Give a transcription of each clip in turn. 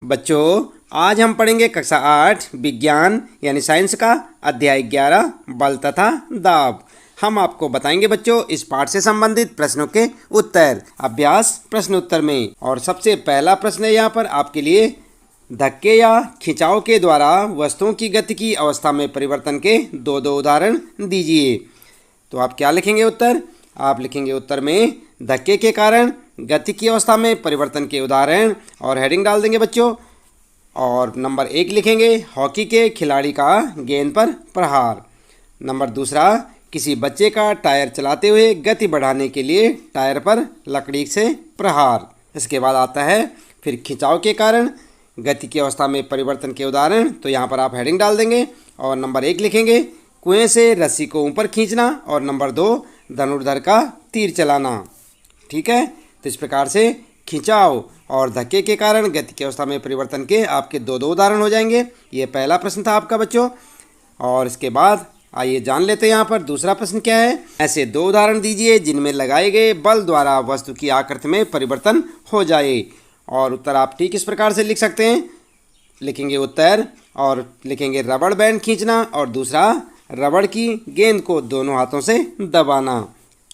बच्चों, आज हम पढ़ेंगे कक्षा 8 विज्ञान यानी साइंस का अध्याय 11 बल तथा दाब। हम आपको बताएंगे बच्चों इस पाठ से संबंधित प्रश्नों के उत्तर अभ्यास प्रश्न उत्तर में। और सबसे पहला प्रश्न है यहाँ पर आपके लिए, धक्के या खिंचाव के द्वारा वस्तुओं की गति की अवस्था में परिवर्तन के दो उदाहरण दीजिए। तो आप क्या लिखेंगे उत्तर? आप लिखेंगे उत्तर में धक्के के कारण गति की अवस्था में परिवर्तन के उदाहरण और हेडिंग डाल देंगे बच्चों। और नंबर 1 लिखेंगे हॉकी के खिलाड़ी का गेंद पर प्रहार। नंबर दूसरा, किसी बच्चे का टायर चलाते हुए गति बढ़ाने के लिए टायर पर लकड़ी से प्रहार। इसके बाद आता है फिर खिंचाव के कारण गति की अवस्था में परिवर्तन के उदाहरण। तो यहाँ पर आप हेडिंग डाल देंगे और नंबर 1 लिखेंगे कुएं से रस्सी को ऊपर खींचना और नंबर 2 धनुर्धर का तीर चलाना। ठीक है, तो इस प्रकार से खिंचाव और धक्के के कारण गति की अवस्था में परिवर्तन के आपके दो उदाहरण हो जाएंगे। ये पहला प्रश्न था आपका बच्चों। और इसके बाद आइए जान लेते हैं यहाँ पर दूसरा प्रश्न क्या है। ऐसे 2 उदाहरण दीजिए जिनमें लगाए गए बल द्वारा वस्तु की आकृति में परिवर्तन हो जाए। और उत्तर आप ठीक इस प्रकार से लिख सकते हैं, लिखेंगे उत्तर और लिखेंगे रबड़ बैंड खींचना और दूसरा रबड़ की गेंद को दोनों हाथों से दबाना।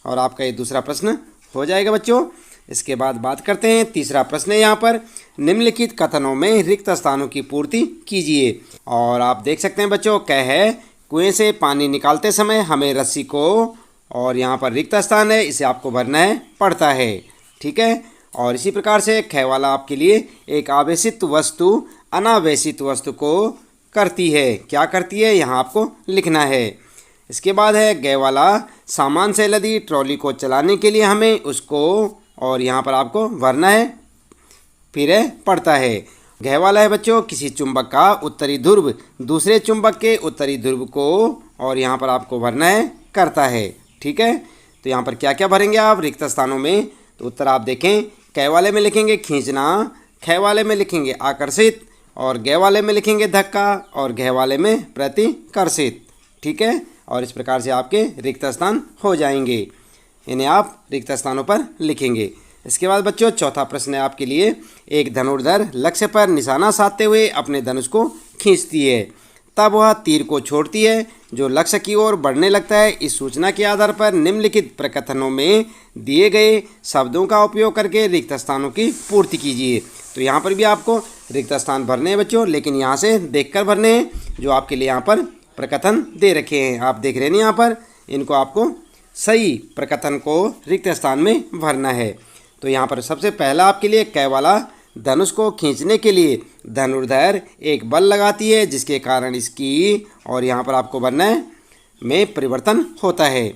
और आपका ये दूसरा प्रश्न हो जाएगा बच्चों। इसके बाद बात करते हैं तीसरा प्रश्न है यहाँ पर, निम्नलिखित कथनों में रिक्त स्थानों की पूर्ति कीजिए। और आप देख सकते हैं बच्चों, क्या है, कुएं से पानी निकालते समय हमें रस्सी को, और यहाँ पर रिक्त स्थान है इसे आपको भरना है पड़ता है। ठीक है, और इसी प्रकार से ख वाला आपके लिए एक आवेशित वस्तु अनावेशित वस्तु को करती है। क्या करती है यहाँ आपको लिखना है। इसके बाद है ग वाला, सामान से लदी ट्रॉली को चलाने के लिए हमें उसको, और यहाँ पर आपको भरना है फिर है पड़ता है। घ वाला है बच्चों, किसी चुंबक का उत्तरी ध्रुव दूसरे चुंबक के उत्तरी ध्रुव को, और यहाँ पर आपको भरना है करता है। ठीक है, तो यहाँ पर क्या क्या भरेंगे आप रिक्त स्थानों में। तो उत्तर आप देखें, क वाले में लिखेंगे खींचना, ख वाले में लिखेंगे आकर्षित, और ग वाले में लिखेंगे धक्का, और घ वाले में प्रतिकर्षित। ठीक है, और इस प्रकार से आपके रिक्त स्थान हो जाएंगे। इन्हें आप रिक्त स्थानों पर लिखेंगे। इसके बाद बच्चों चौथा प्रश्न है आपके लिए, एक धनुर्धर लक्ष्य पर निशाना साधते हुए अपने धनुष को खींचती है, तब वह तीर को छोड़ती है जो लक्ष्य की ओर बढ़ने लगता है। इस सूचना के आधार पर निम्नलिखित प्रकथनों में दिए गए शब्दों का उपयोग करके रिक्त स्थानों की पूर्ति कीजिए। तो यहाँ पर भी आपको रिक्त स्थान भरने हैं बच्चों, लेकिन यहाँ से देखकर भरने हैं जो आपके लिए यहाँ पर प्रकथन दे रखे हैं। आप देख रहे हैं यहाँ पर, इनको आपको सही प्रकथन को रिक्त स्थान में भरना है। तो यहाँ पर सबसे पहला आपके लिए क वाला, धनुष को खींचने के लिए धनुर्धर एक बल लगाती है जिसके कारण इसकी, और यहाँ पर आपको भरना है में परिवर्तन होता है।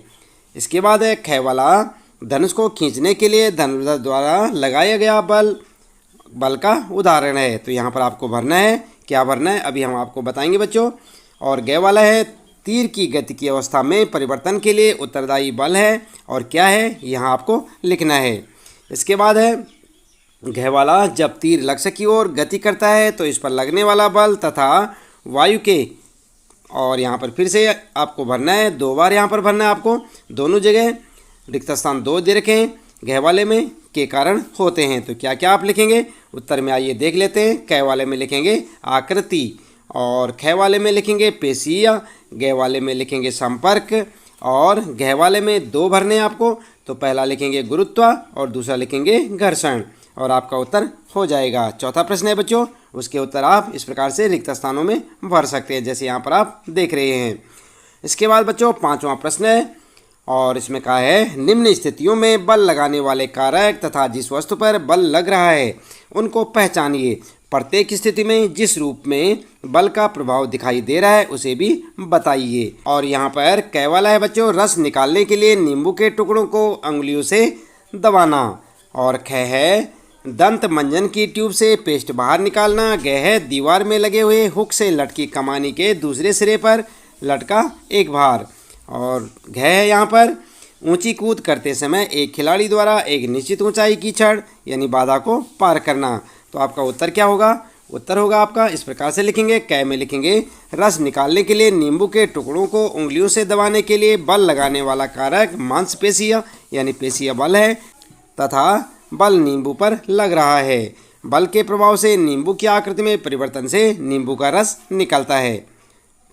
इसके बाद है ख वाला, धनुष को खींचने के लिए धनुर्धर द्वारा लगाया गया बल का उदाहरण है। तो यहाँ पर आपको भरना है, क्या भरना है अभी हम आपको बताएंगे बच्चों। और ग वाला है, तीर की गति की अवस्था में परिवर्तन के लिए उत्तरदायी बल है, और क्या है यहाँ आपको लिखना है। इसके बाद है घ वाला, जब तीर लक्ष्य की ओर गति करता है तो इस पर लगने वाला बल तथा वायु के, और यहाँ पर फिर से आपको भरना है 2 बार, यहाँ पर भरना है आपको दोनों जगह। रिक्त स्थान 2 दे रखे हैं, घ वाले में के कारण होते हैं। तो क्या क्या आप लिखेंगे उत्तर में आइए देख लेते हैं। क वाले में लिखेंगे आकृति, और ख वाले में लिखेंगे पेशीय, ग वाले में लिखेंगे संपर्क, और घ वाले में 2 भरने आपको। तो पहला लिखेंगे गुरुत्व और दूसरा लिखेंगे घर्षण, और आपका उत्तर हो जाएगा। चौथा प्रश्न है बच्चों, उसके उत्तर आप इस प्रकार से रिक्त स्थानों में भर सकते हैं जैसे यहाँ पर आप देख रहे हैं। इसके बाद बच्चों 5वां प्रश्न है, और इसमें कहा है निम्न स्थितियों में बल लगाने वाले कारक तथा जिस वस्तु पर बल लग रहा है उनको पहचानिए। प्रत्येक स्थिति में जिस रूप में बल का प्रभाव दिखाई दे रहा है उसे भी बताइए। और यहाँ पर क वाला है बच्चों, रस निकालने के लिए नींबू के टुकड़ों को अंगुलियों से दबाना। और ख है, दंत मंजन की ट्यूब से पेस्ट बाहर निकालना। ग है, दीवार में लगे हुए हुक से लटकी कमानी के दूसरे सिरे पर लटका एक भार। और घ है यहाँ पर, ऊंची कूद करते समय एक खिलाड़ी द्वारा एक निश्चित ऊंचाई की छड़ यानी बाधा को पार करना। तो आपका उत्तर क्या होगा? उत्तर होगा आपका इस प्रकार से लिखेंगे। क में लिखेंगे रस निकालने के लिए नींबू के टुकड़ों को उंगलियों से दबाने के लिए बल लगाने वाला कारक मांसपेशीय यानी पेशीय बल है तथा बल नींबू पर लग रहा है। बल के प्रभाव से नींबू की आकृति में परिवर्तन से नींबू का रस निकलता है।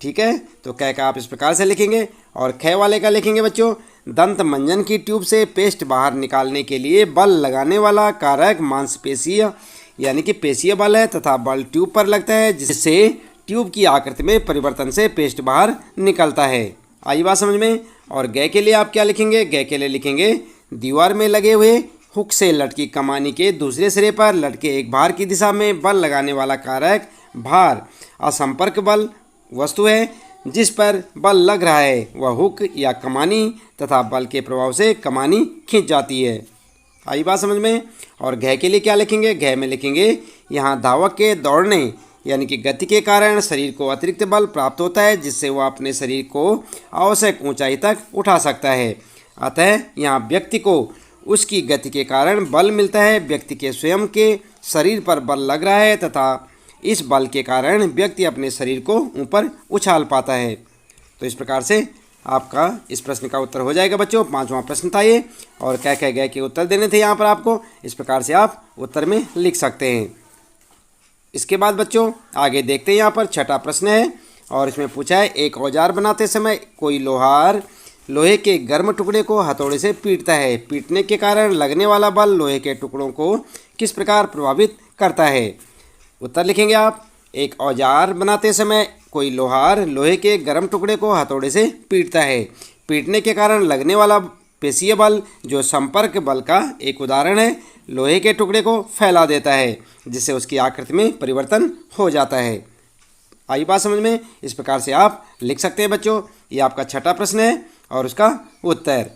ठीक है, तो क का आप इस प्रकार से लिखेंगे और ख वाले का लिखेंगे बच्चों, दंत मंजन की ट्यूब से पेस्ट बाहर निकालने के लिए बल लगाने वाला कारक मांसपेशीय यानी कि पेशीय बल है तथा बल ट्यूब पर लगता है जिससे ट्यूब की आकृति में परिवर्तन से पेस्ट बाहर निकलता है। आई बात समझ में। और ग के लिए आप क्या लिखेंगे, ग के लिए लिखेंगे दीवार में लगे हुए हुक से लटकी कमानी के दूसरे सिरे पर लटके एक भार की दिशा में बल लगाने वाला कारक भार असंपर्क बल वस्तु है जिस पर बल लग रहा है वह हुक या कमानी तथा बल के प्रभाव से कमानी खींच जाती है। आई बात समझ में। और घ के लिए क्या लिखेंगे, घ में लिखेंगे यहाँ धावक के दौड़ने यानी कि गति के कारण शरीर को अतिरिक्त बल प्राप्त होता है जिससे वह अपने शरीर को आवश्यक ऊंचाई तक उठा सकता है। अतः यहाँ व्यक्ति को उसकी गति के कारण बल मिलता है, व्यक्ति के स्वयं के शरीर पर बल लग रहा है तथा इस बल के कारण व्यक्ति अपने शरीर को ऊपर उछाल पाता है। तो इस प्रकार से आपका इस प्रश्न का उत्तर हो जाएगा बच्चों। 5वां प्रश्न था ये और क्या कह गए कि उत्तर देने थे यहाँ पर आपको, इस प्रकार से आप उत्तर में लिख सकते हैं। इसके बाद बच्चों आगे देखते हैं, यहाँ पर 6ठा प्रश्न है और इसमें पूछा है एक औजार बनाते समय कोई लोहार लोहे के गर्म टुकड़े को हथौड़े से पीटता है, पीटने के कारण लगने वाला बल लोहे के टुकड़ों को किस प्रकार प्रभावित करता है। उत्तर लिखेंगे आप, एक औजार बनाते समय कोई लोहार लोहे के गर्म टुकड़े को हथौड़े से पीटता है, पीटने के कारण लगने वाला पेशीय बल जो संपर्क बल का एक उदाहरण है लोहे के टुकड़े को फैला देता है जिससे उसकी आकृति में परिवर्तन हो जाता है। आई बात समझ में। इस प्रकार से आप लिख सकते हैं बच्चों। ये आपका 6ठा प्रश्न है और उसका उत्तर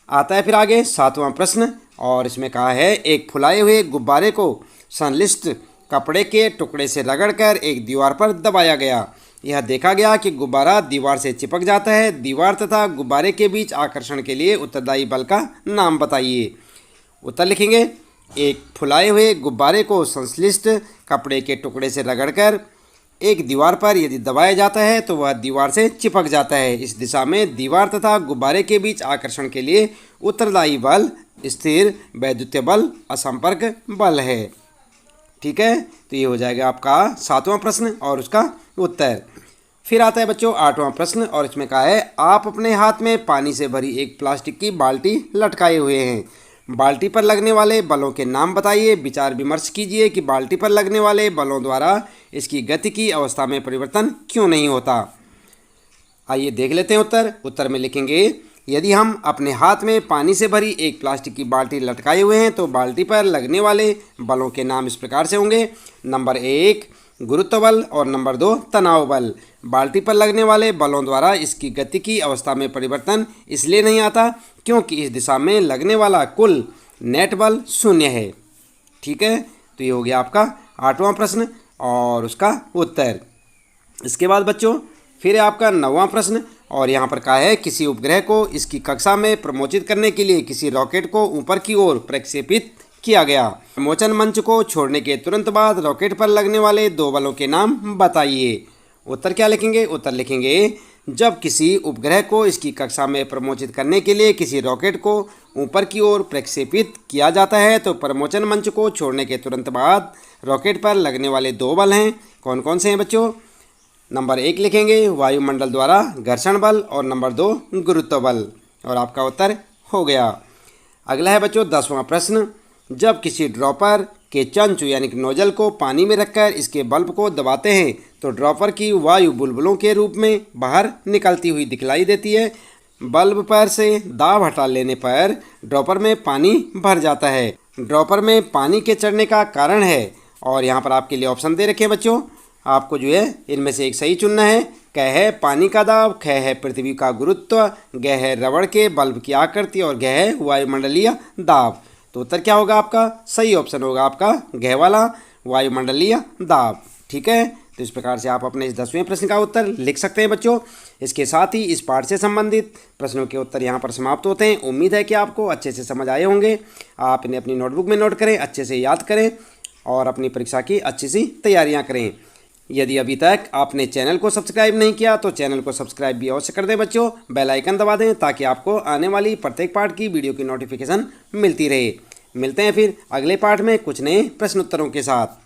आता है। फिर आगे 7वां प्रश्न और इसमें कहा है एक फुलाए हुए गुब्बारे को संश्लिष्ट कपड़े के टुकड़े से रगड़कर एक दीवार पर दबाया गया। यह देखा गया कि गुब्बारा दीवार से चिपक जाता है। दीवार तथा गुब्बारे के बीच आकर्षण के लिए उत्तरदायी बल का नाम बताइए। उत्तर लिखेंगे एक फुलाए हुए गुब्बारे को संश्लिष्ट कपड़े के टुकड़े से रगड़कर एक दीवार पर यदि दबाया जाता है तो वह दीवार से चिपक जाता है। इस दिशा में दीवार तथा गुब्बारे के बीच आकर्षण के लिए उत्तरदायी बल स्थिर वैद्युतीय बल असंपर्क बल है। ठीक है, तो ये हो जाएगा आपका 7वां प्रश्न और उसका उत्तर। फिर आता है बच्चों 8वां प्रश्न और इसमें कहा है आप अपने हाथ में पानी से भरी एक प्लास्टिक की बाल्टी लटकाए हुए हैं, बाल्टी पर लगने वाले बलों के नाम बताइए। विचार विमर्श कीजिए कि बाल्टी पर लगने वाले बलों द्वारा इसकी गति की अवस्था में परिवर्तन क्यों नहीं होता। आइए देख लेते हैं उत्तर। उत्तर में लिखेंगे यदि हम अपने हाथ में पानी से भरी एक प्लास्टिक की बाल्टी लटकाए हुए हैं तो बाल्टी पर लगने वाले बलों के नाम इस प्रकार से होंगे। नंबर 1 गुरुत्व बल और नंबर 2 तनाव बल। बाल्टी पर लगने वाले बलों द्वारा इसकी गति की अवस्था में परिवर्तन इसलिए नहीं आता क्योंकि इस दिशा में लगने वाला कुल नेट बल 0 है। ठीक है, तो ये हो गया आपका 8वां प्रश्न और उसका उत्तर। इसके बाद बच्चों फिर आपका 9वां प्रश्न और यहाँ पर कहा है किसी उपग्रह को इसकी कक्षा में प्रमोचित करने के लिए किसी रॉकेट को ऊपर की ओर प्रक्षेपित किया गया। प्रमोचन मंच को छोड़ने के तुरंत बाद रॉकेट पर लगने वाले 2 बलों के नाम बताइए। उत्तर क्या लिखेंगे। उत्तर लिखेंगे जब किसी उपग्रह को इसकी कक्षा में प्रमोचित करने के लिए किसी रॉकेट को ऊपर की ओर प्रक्षेपित किया जाता है तो प्रमोचन मंच को छोड़ने के तुरंत बाद रॉकेट पर लगने वाले 2 बल हैं। कौन कौन से हैं बच्चों। नंबर 1 लिखेंगे वायुमंडल द्वारा घर्षण बल और नंबर 2 गुरुत्व बल और आपका उत्तर हो गया। अगला है बच्चों 10वां प्रश्न जब किसी ड्रॉपर के चंचु यानी कि नोजल को पानी में रखकर इसके बल्ब को दबाते हैं तो ड्रॉपर की वायु बुलबुलों के रूप में बाहर निकलती हुई दिखलाई देती है। बल्ब पर से दाब हटा लेने पर ड्रॉपर में पानी भर जाता है। ड्रॉपर में पानी के चढ़ने का कारण है और यहाँ पर आपके लिए ऑप्शन दे रखे हैं बच्चों। आपको जो है इनमें से एक सही चुनना है। क है पानी का दाब, ख है पृथ्वी का गुरुत्व, ग है रबड़ के बल्ब की आकृति और घ है वायुमंडलीय दाब। तो उत्तर क्या होगा आपका। सही ऑप्शन होगा आपका घ वाला वायुमंडलीय दाब। ठीक है, तो इस प्रकार से आप अपने इस 10वें प्रश्न का उत्तर लिख सकते हैं बच्चों। इसके साथ ही इस पाठ से संबंधित प्रश्नों के उत्तर यहाँ पर समाप्त होते हैं। उम्मीद है कि आपको अच्छे से समझ आए होंगे। आप इन्हें अपनी नोटबुक में नोट करें, अच्छे से याद करें और अपनी परीक्षा की अच्छी सी तैयारियाँ करें। यदि अभी तक आपने चैनल को सब्सक्राइब नहीं किया तो चैनल को सब्सक्राइब भी अवश्य कर दें बच्चों। बेल आइकन दबा दें ताकि आपको आने वाली प्रत्येक पाठ की वीडियो की नोटिफिकेशन मिलती रहे। मिलते हैं फिर अगले पाठ में कुछ नए प्रश्न उत्तरों के साथ।